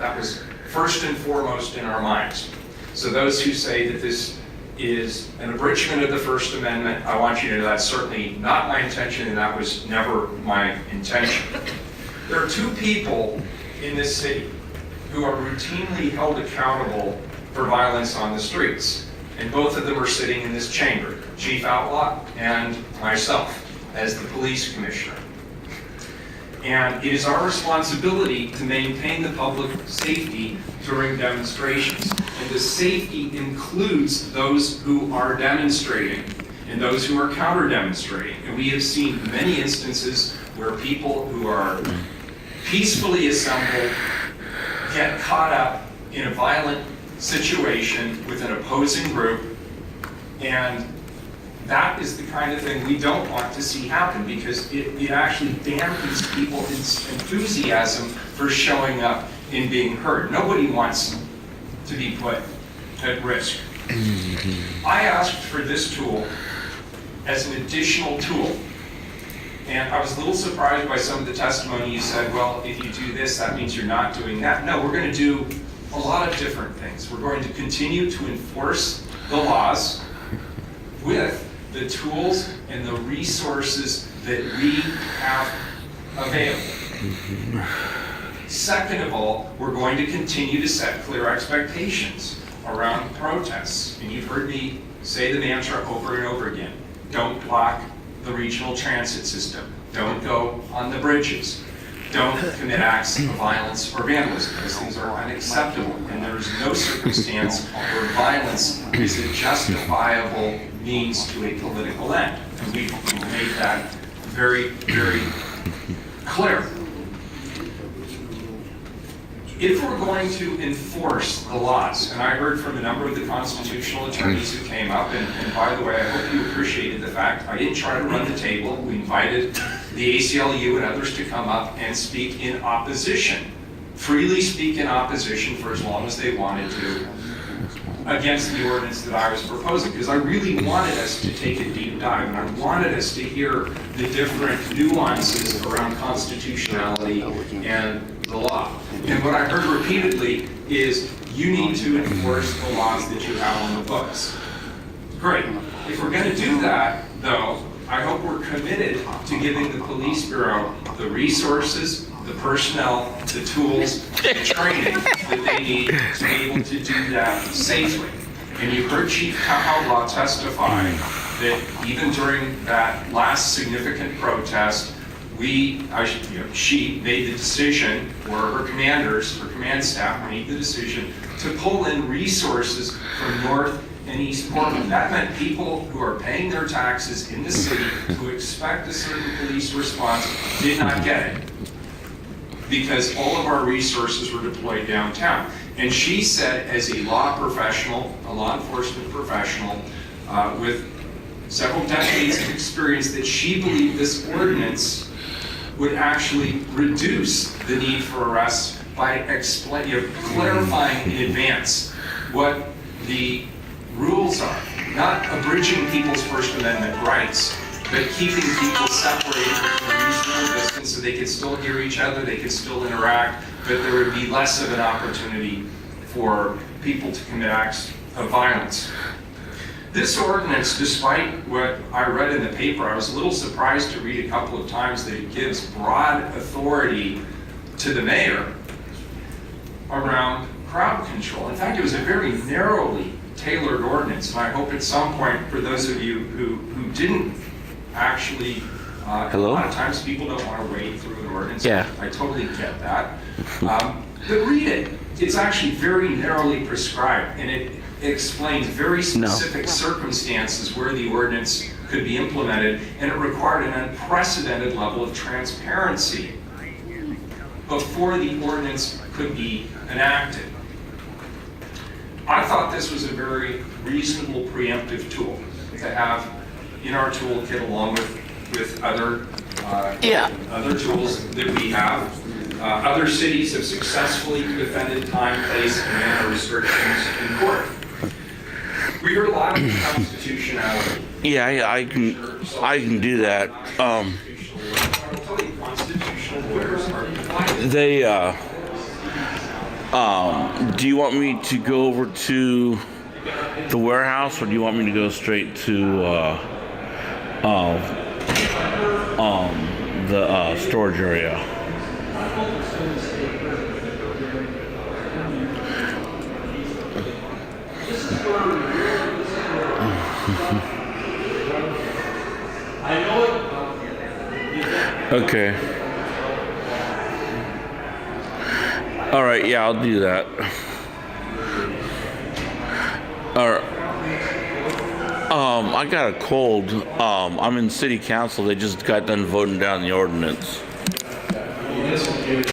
That was first and foremost in our minds. So those who say that this is an abridgment of the First Amendment, I want you to know that's certainly not my intention, and that was never my intention. There are two people in this city who are routinely held accountable for violence on the streets, and both of them are sitting in this chamber, Chief Outlaw and myself as the police commissioner. And it is our responsibility to maintain the public safety during demonstrations. And the safety includes those who are demonstrating and those who are counter-demonstrating. And we have seen many instances where people who are peacefully assembled get caught up in a violent situation with an opposing group, and that is the kind of thing we don't want to see happen, because it actually dampens people's enthusiasm for showing up and being heard. Nobody wants to be put at risk. I asked for this tool as an additional tool, and I was a little surprised by some of the testimony. You said, well, if you do this, that means you're not doing that. No, we're going to do a lot of different things. We're going to continue to enforce the laws with the tools and the resources that we have available. Second of all, we're going to continue to set clear expectations around protests. And you've heard me say the mantra over and over again. Don't block the regional transit system. Don't go on the bridges. Don't commit acts of violence or vandalism. Those things are unacceptable, and there is no circumstance where violence is a justifiable means to a political end. And we've made that very, very clear. If we're going to enforce the laws, and I heard from a number of the constitutional attorneys who came up, and by the way, I hope you appreciated the fact I didn't try to run the table. We invited the ACLU and others to come up and speak in opposition, freely speak in opposition for as long as they wanted to, against the ordinance that I was proposing, because I really wanted us to take a deep dive, and I wanted us to hear the different nuances around constitutionality and the law. And what I heard repeatedly is, you need to enforce the laws that you have on the books. Great. If we're going to do that, though, I hope we're committed to giving the police bureau the resources, the personnel, the tools, the training that they need to be able to do that safely. And you heard Chief Outlaw testify that even during that last significant protest, she made the decision, or her commanders, her command staff made the decision to pull in resources from North and East Portland. That meant people who are paying their taxes in the city, who expect a certain police response, did not get it, because all of our resources were deployed downtown. And she said, as a law professional, a law enforcement professional, with several decades of experience, that she believed this ordinance would actually reduce the need for arrests by clarifying in advance what the rules are, not abridging people's First Amendment rights, but keeping people separated from a reasonable distance so they could still hear each other, they could still interact, but there would be less of an opportunity for people to commit acts of violence. This ordinance, despite what I read in the paper, I was a little surprised to read a couple of times that it gives broad authority to the mayor around crowd control. In fact, it was a very narrowly tailored ordinance, and I hope at some point, for those of you who didn't actually, a lot of times people don't want to wade through an ordinance. Yeah. I totally get that. But read it. It's actually very narrowly prescribed, and it explains very specific circumstances where the ordinance could be implemented, and it required an unprecedented level of transparency before the ordinance could be enacted. I thought this was a very reasonable preemptive tool to have in our toolkit, along with other tools that we have. Other cities have successfully defended time, place, and manner restrictions in court. We heard a lot of constitutionality. Yeah, I can do that. Constitutional lawyers are They Do you want me to go over to the warehouse, or do you want me to go straight to the storage area? Okay. All right, yeah, I'll do that. All right. I got a cold. I'm in city council. They just got done voting down the ordinance.